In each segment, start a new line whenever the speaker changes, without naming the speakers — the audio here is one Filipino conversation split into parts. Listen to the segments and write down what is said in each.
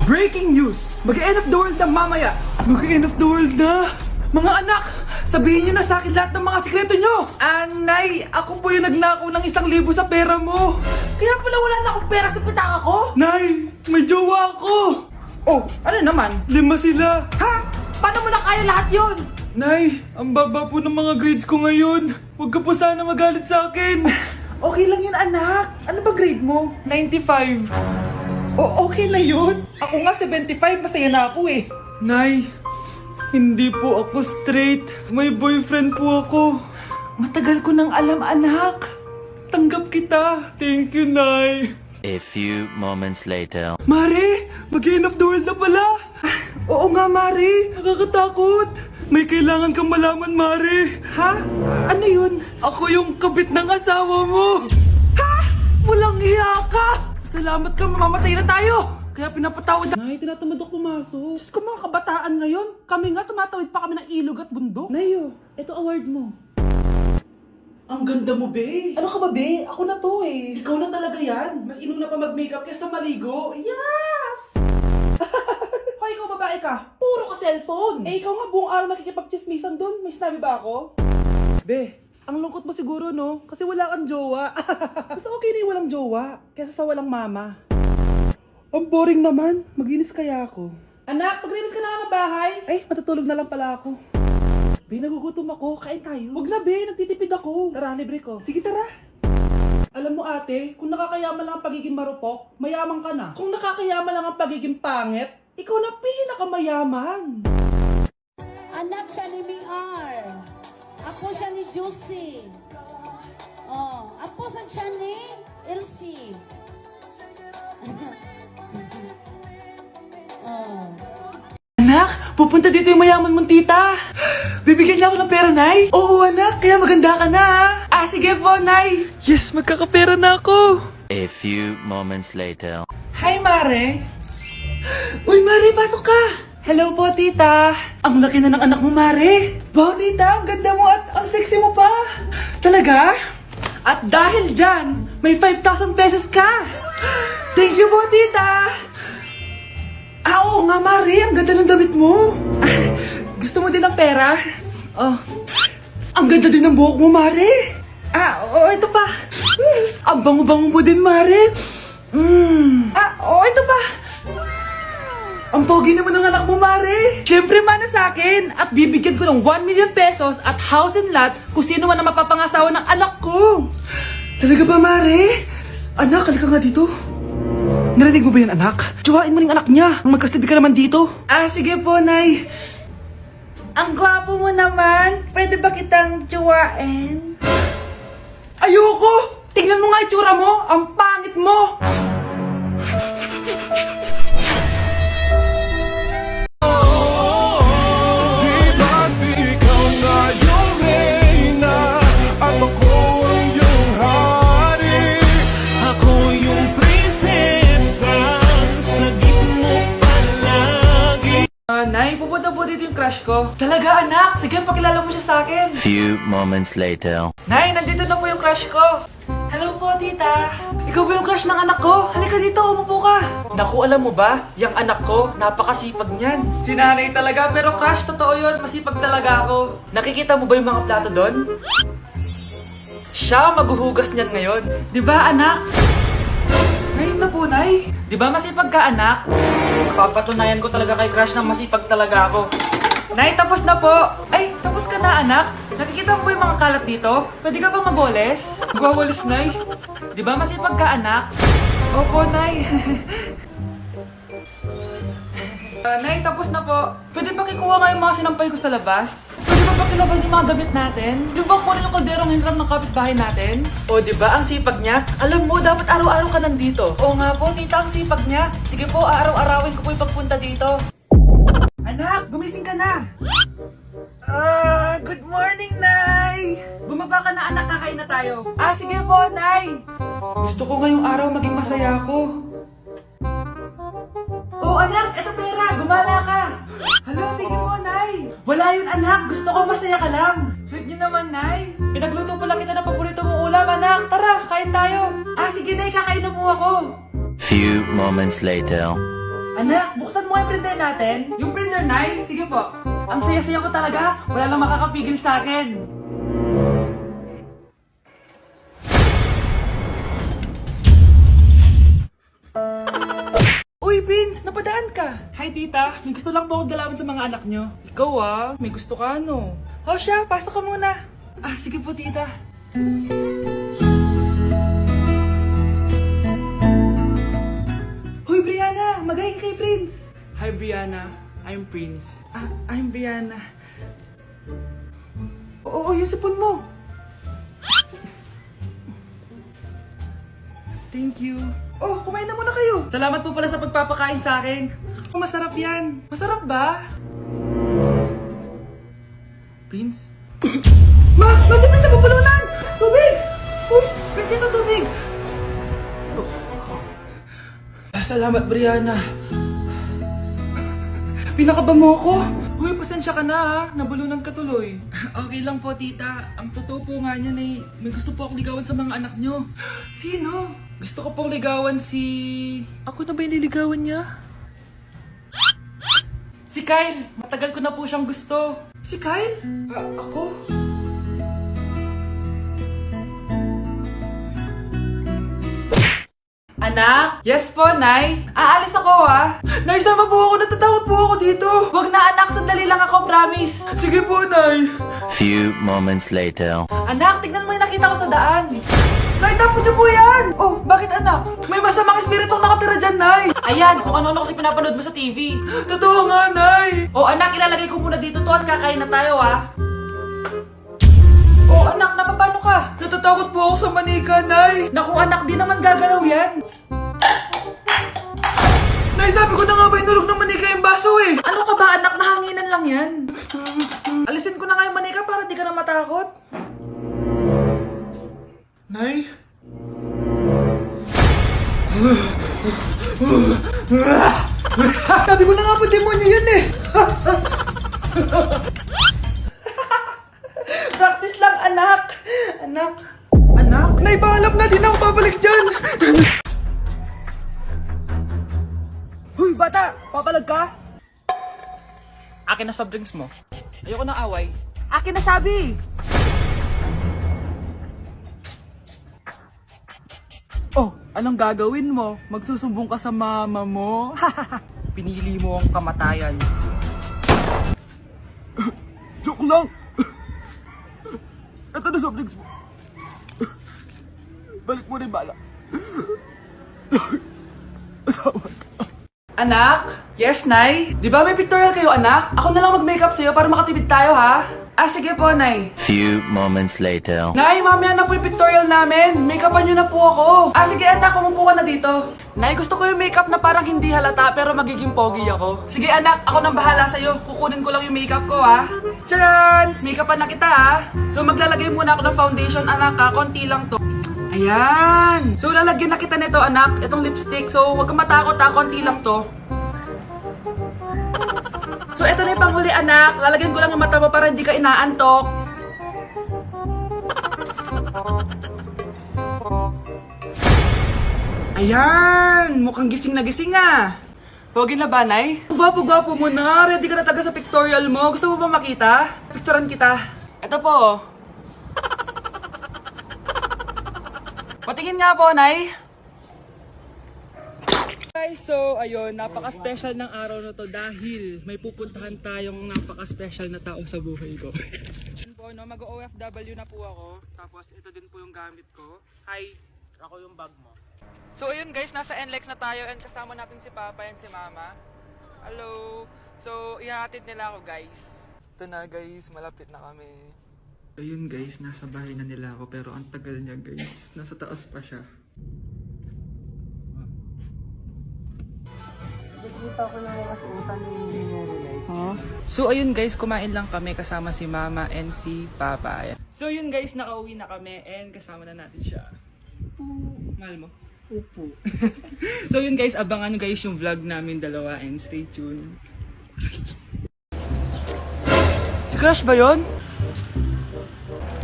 Breaking news! Mag-end of the world na mamaya! Mag-end of the world na? Mga anak, sabihin niyo na sa akin lahat ng mga sikreto niyo! Nay, ako po yung nagnakaw ng 1,000 sa pera mo! Kaya pala wala na akong pera sa pitaka ko? Nay, may jowa ako! Oh, ano naman? 5 sila! Ha? Paano mo na kaya lahat yon? Nay, ang baba po ng mga grades ko ngayon. Huwag ka po sana magalit sa akin. Okay lang yun, anak. Ano ba grade mo? 95. Okay na yun. Ako nga 75, masaya na ako eh. Nay, hindi po ako straight. May boyfriend po ako. Matagal ko nang alam, anak. Tanggap kita. Thank you, Nay.
A few moments later.
Mare, mag-end of the world na pala. Oo nga, Mare. Nakakatakot. May kailangan kang malaman, Mare. Ha? Ano yun? Ako yung kabit ng asawa mo. Ha? Walang iya ka. Salamat ka, mamamatay na tayo. Kaya pinapatawad na. Nay, tinatamad ako pumasok. Diyos ko, mga kabataan ngayon. Kami nga, tumatawid pa kami ng ilog at bundok. Nayo, ito award mo. Ang ganda mo, be. Ano ka ba, be? Ako na to eh. Ikaw na talaga yan. Mas inuna pa mag-makeup kaysa maligo. Yes! Hoy, ikaw babae ka. Puro ka cellphone. Eh, ikaw nga buong araw nakikipag-chismisan doon. May sinabi ba ako? Be, ang lungkot mo siguro, no? Kasi wala kang jowa. Mas okay na yung walang jowa kaysa sa walang mama. Ang boring naman. Maginis kaya ako. Anak, paglinis ka na nga ng bahay. Ay, matutulog na lang pala ako. Be, nagugutom ako. Kain tayo. Huwag na, be. Nagtitipid ako. Tara, libre ko. Sige, tara. Alam mo, ate, kung nakakayaman lang ang pagiging marupok, mayaman ka na. Kung nakakayaman lang ang pagiging pangit, ikaw na pinakamayaman.
Anak siya ni Miar. Ako siya ni Juicy. Oh, ako siya ni Elsie. Oh.
Anak, pupunta dito yung mayaman mong tita. Bibigyan niya ako ng pera, Nay. Oo, anak. Kaya maganda ka na, ha? Sige po, Nay. Yes, magkakapera na ako.
A few moments later.
Hi, Mare. Uy, Mare, pasok ka. Hello po, tita. Ang laki na ng anak mo, Mare. Wow, tita, ang ganda mo at ang sexy mo pa. Talaga? At dahil dyan, may 5,000 pesos ka. Thank you po, tita. Oo nga, Mare. Ang ganda ng damit mo. Gusto mo din ng pera? Oh. Ang ganda din ng buhok mo, Mare. Ito pa. Ang bango-bango mo din, Mare. Ito pa. Ang pogi naman ng anak mo, Mare. Siyempre, mana sa akin. At bibigyan ko ng 1 million pesos at house and lot kung sino man ang mapapangasawa ng anak ko. Talaga ba, Mare? Anak, halika nga dito. Narinig mo ba yan, anak? Tsuhain mo ng anak niya. Magkasabi ka naman dito. Sige po, Nay. Ang gwapo mo naman. Pwede ba kitang tsuhain? Ayoko! Tingnan mo nga itsura mo. Ang pangit mo. Nay, pupunta po dito yung crush ko. Talaga, anak? Sige, pakilala mo siya sa akin.
Few moments later.
Nay, nandito na po yung crush ko. Hello po, tita. Ikaw ba yung crush ng anak ko? Halika dito, umupo ka. Naku, alam mo ba? Yung anak ko, napakasipag niyan. Si nanay talaga, pero crush, totoo yun. Masipag talaga ako. Nakikita mo ba yung mga plato doon? Siya maghuhugas niyan ngayon. Di ba, anak? Ngayon na po, Nay. Di ba masipag ka, anak? Papatunayan ko talaga kay crush na masipag talaga ako. Nay, tapos na po. Ay, tapos ka na, anak. Nakikita mo ba yung mga kalat dito? Pwede ka bang magwalis? Magwawalis, Nay. Di ba masipag ka, anak? Opo, Nay. Nay, tapos na po. Pwede ba kikuha nga yung mga sinampay ko sa labas? Pwede ba pakilaban yung mga damit natin? Di ba kunin yung kalderong hinram ng kapitbahay natin? O, di ba ang sipag niya? Alam mo, dapat araw-araw ka nandito. O nga po, tita, ang sipag niya. Sige po, araw-arawin ko po yung pagpunta dito. Anak, gumising ka na. Good morning, Nay. Bumaba ka na, anak, kakain na tayo. Sige po, Nay. Gusto ko ngayong araw maging masaya ako. Oh, anak, eto pera. Gumala ka. Hala, tingin mo, Nay. Wala yun, anak. Gusto ko masaya ka lang. Sweet niyo naman, Nay. Pinagluto pala kita ng paborito mong ulam, anak. Tara, kain tayo. Sige, Nay. Kakain na po ako.
Few moments later.
Anak, buksan mo nga yung printer natin. Yung printer, Nay? Sige po. Ang saya-saya ko talaga. Wala lang makakapigil sa akin. Uy, Prince! Napadaan ka! Hi, tita. May gusto lang po akong dalawin sa mga anak nyo. Ikaw may gusto ka ano? O siya, pasok ka muna. Ah, sige po, tita. Hoy, Brianna! Magay ka kay Prince! Hi, Brianna. I'm Prince. Ah, I'm Brianna. Oo, yung sipon mo. Thank you. Oh, kumain na muna kayo. Salamat po pala sa pagpapakain sa akin. Oh, masarap yan. Masarap ba? Prince? Ma! Si Prince sa pupulunan! Tubig! Uy! Prince, ito tubig! Salamat, Brianna. Pinakaba mo ako. Uy, pasensya ka na ha. Nabulunan ka tuloy. Okay lang po, tita. Ang totoo po nga niyan ay may gusto po akong ligawan sa mga anak nyo. Sino? Gusto ko pong ligawan si... Ako na ba yung niligawan niya? Si Kyle. Matagal ko na po siyang gusto. Si Kyle? Ako? Anak? Yes po, Nay. Aalis ako Nay, sama po ako. Natatakot po ako dito. Wag na anak, sandali lang ako, promise. Sige po, Nay.
Few moments later.
Anak, tignan mo yung nakita ko sa daan. Nay, tapon niyo po yan! Oh, bakit anak? May masamang espiritong nakatira dyan, Nay! Ayan, kung ano-ano kasi pinapanood mo sa TV. Totoo nga, Nay! Oh, anak, ilalagay ko muna dito to at kakain na tayo, Oh, anak, napapano ka? Natatakot po ako sa manika, Nay! Naku, anak, di naman gagalaw yan! Nay, sabi ko na nga ba inulog ng manika yung baso Ano ka ba, anak? Nahanginan lang yan. Alisin ko na nga yung manika para di ka na matakot. Nay? Sabi ko na nga po, demonyo yan Practice lang, anak! Anak? Nay, paalam na, di na ako babalik dyan! Huy, bata! Papalag ka? Akin na soft drinks mo. Ayoko ng away. Akin na sabi! Oh, anong gagawin mo? Magsusumbong ka sa mama mo? Pinili mo ang kamatayan. Joke lang! Ito na soft drinks mo. Balik mo rin bala. Anak? Yes, Nay? Di ba may pictorial kayo, anak? Ako na lang mag-makeup sa'yo para makatipid tayo, ha? Ah, sige po, Nay.
Few moments later.
Nay, mamaya na po yung pictorial namin. Make-upan nyo na po ako. Ah, sige anak, kumupo ka na dito. Nay, gusto ko yung makeup na parang hindi halata pero magiging pogi ako. Sige anak, ako nang bahala sa'yo. Kukunin ko lang yung makeup ko, ha? Charan! Make-upan na kita, ha? So, maglalagay muna ako ng foundation, anak, ha? Konti lang to. Ayan! So, lalagyan na kita nito, anak. Itong lipstick. So, huwag kang matakot, ha? Konti lang to. So, ito na yung panghuli, anak. Lalagyan ko lang yung mata mo para hindi ka inaantok. Ayan! Mukhang gising na gising, Pogi na ba, Nay? Gwapo-gwapo mo na. Ready ka na taga sa pictorial mo. Gusto mo ba makita? Picturean kita. Ito po. Patingin nga po, Nay. Guys, so ayun, napaka-special ng araw na to dahil may pupuntahan tayong napaka-special na tao sa buhay ko. Yun po, no, mag-OFW na po ako. Tapos ito din po yung gamit ko. Hi, ako yung bag mo. So ayun guys, nasa NLEX na tayo and kasama natin si Papa and si Mama. Hello! So ihahatid nila ako guys. Ito na guys, malapit na kami. Ayun guys, nasa bahay na nila ako pero ang tagal niya guys. Nasa taas pa siya. So ayun guys, kumain lang kami kasama si Mama and si Papa. So yun guys, nakauwi na kami and kasama na natin siya. Mahal mo? Upo. So yun guys, abangan guys yung vlog namin dalawa and stay tuned. Si Crush ba yun?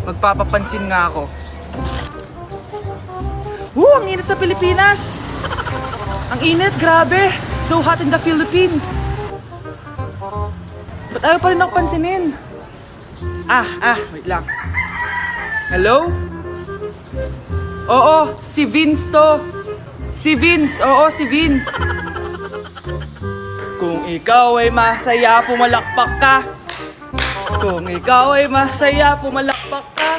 Magpapapansin nga ako. Ang init sa Pilipinas! Ang init, grabe! So hot in the Philippines. Ba't ayaw pa rin ako pansinin? Wait lang. Hello? Oo, si Vince to. Si Vince, oo, si Vince. Kung ikaw ay masaya, pumalakpak ka. Kung ikaw ay masaya, pumalakpak ka.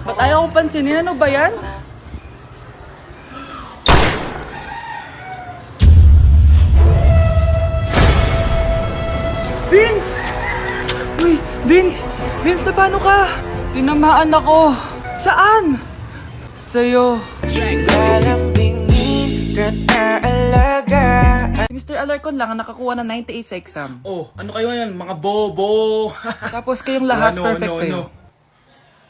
Ba't ayaw kong pansinin? Ano ba yan? Vince! Uy, Vince! Vince, na paano ka? Tinamaan ako. Saan? Sa'yo. Si Mr. Alarcon lang ang nakakuha ng 98 sa exam.
Oh, ano kayo yan? Mga bobo!
Tapos kayong lahat
No,
perfect
no,
kayo.
no.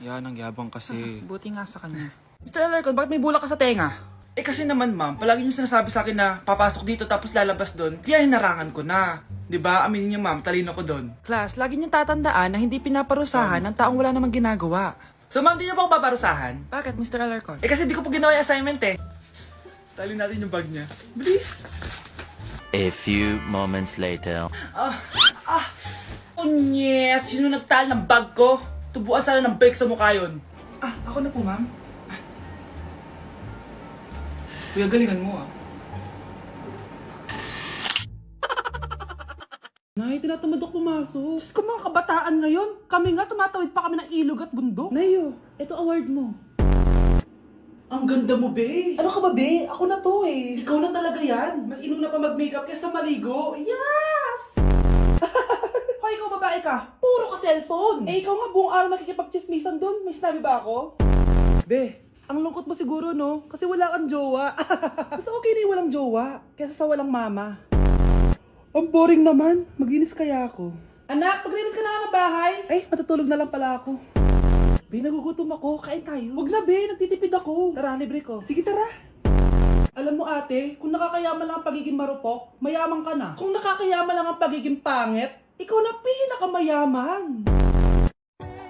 Yan, ang yabang kasi. Buti nga sa kanya. Mr. Alarcon, bakit may bulak ka sa tenga?
Eh kasi naman ma'am, palagi niyo sinasabi sa akin na papasok dito tapos lalabas doon, kaya hinarangan ko na. 'Di ba? Aminin niyo ma'am, talino ko doon.
Class, lagi niyong tatandaan na hindi pinaparusahan ng taong wala namang ginagawa.
So ma'am, di niyo po ako paparusahan?
Bakit, Mr. Alarcon?
Eh kasi di ko po ginawa yung assignment eh. Psst, tali natin yung bag niya. Bilis!
A few moments later.
Oh yes! Sino nagtal ng bag ko? Tubuan sana ng bake sa mukha yun.
Ako na po, ma'am. Kuya, galingan mo Nay, tinatamad ako pumasok. Diyos ko, mga kabataan ngayon. Kami nga, tumatawid pa kami ng ilog at bundok. Nayo, ito award mo. Ang ganda mo, be. Ano ka ba, be? Ako na to eh. Ikaw na talaga yan. Mas inuna pa mag-makeup kaysa maligo. Yes! Hoy, ikaw babae ka. Puro ka cellphone. Eh, ikaw nga buong araw nakikipag-chismisan dun. May sinabi ba ako? Be, ang lungkot mo siguro, no? Kasi wala kang jowa. Mas okay na yung walang jowa kaysa sa walang mama. Ang boring naman. Maginis kaya ako. Anak, maglinis ka na nga ng bahay. Ay, matutulog na lang pala ako. Be, nagugutom ako. Kain tayo. Huwag na, be. Nagtitipid ako. Tara, libre ko. Sige, tara. Alam mo, ate, kung nakakayaman lang ang pagiging marupok, mayaman ka na. Kung nakakayaman lang ang pagiging pangit, ikaw na pinakamayaman.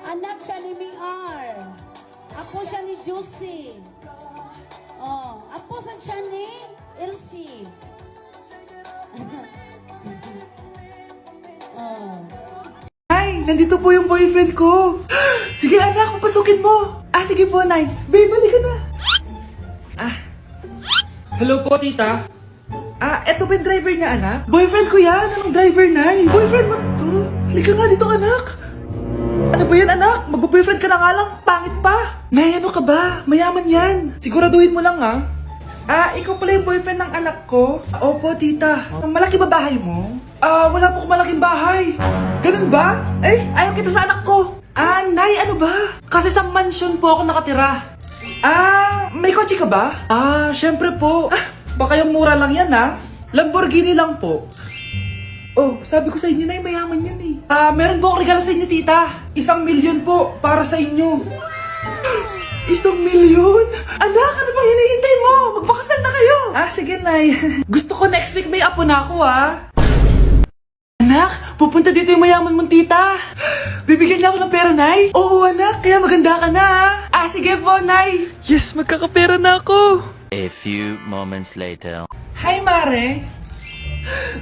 Anak siya ni Ming R. Ako siya ni Juicy. Oh, apo siya ni Elsie. Oh.
Ay, nandito po yung boyfriend ko. Sige, anak, papasukin mo. Sige po, Nay. Babe, balik ka na.
Hello po, tita.
Eto ba yung driver niya, anak? Boyfriend ko yan. Anong driver, Nay? Boyfriend mo to? Halika nga dito, anak. Ano ba yan, anak? Mag-boyfriend ka na nga lang. Pangit pa. Nay, ano ka ba? Mayaman yan. Siguraduhin mo lang, ikaw pala yung boyfriend ng anak ko? Opo, tita. Malaki ba bahay mo? Wala po akong malaking bahay. Ganun ba? Ayaw kita sa anak ko. Nay, ano ba? Kasi sa mansion po ako nakatira. May kotse ka ba? Syempre po. Baka yung mura lang yan, Lamborghini lang po. Oh, sabi ko sa inyo, Nay, mayaman yan eh. Meron po akong regalo sa inyo, tita. 1,000,000 po para sa inyo. 1,000,000? Anak, ano bang hinihintay mo? Magpakasal na kayo. Sige, Nay. Gusto ko next week may apo na ako, Anak, pupunta dito yung mayaman mong tita. Bibigyan niya ako ng pera, Nay. Oo, anak, kaya maganda ka na, sige po, Nay. Yes, magkakapera na ako.
A few moments later.
Hi, Mare.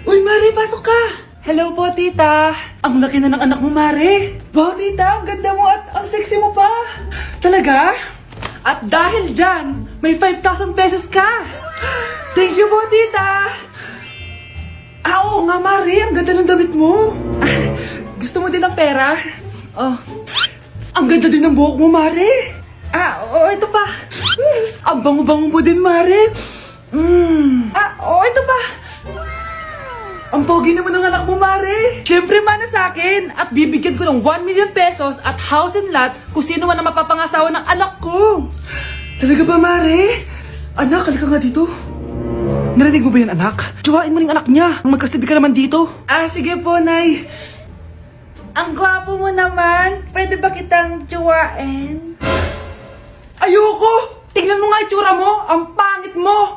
Uy, Mare, pasok ka. Hello po, tita. Ang laki na ng anak mo, Mare. Wow, tita, ang ganda mo at ang sexy mo pa. Talaga? At dahil dyan, may 5,000 pesos ka. Thank you po, tita. Oo nga, Mare, ang ganda ng damit mo. Gusto mo din ng pera? Ang ganda din ng buhok mo, Mare. Ito pa. Ang bango-bango mo din, Mare. Ito pa. Ang pogi naman ng anak mo, Mare. Siyempre, mana sa akin. At bibigyan ko ng 1,000,000 pesos at house and lot kung sino man ang mapapangasawa ng anak ko. Talaga ba, Mare? Anak, halika nga dito. Narinig mo ba yan, anak? Tsuhain mo ng anak niya. Magkasabi ka naman dito. Sige po, Nay. Ang gwapo mo naman. Pwede ba kitang tsuhain? Ayoko! Tingnan mo nga itsura mo. Ang pangit mo.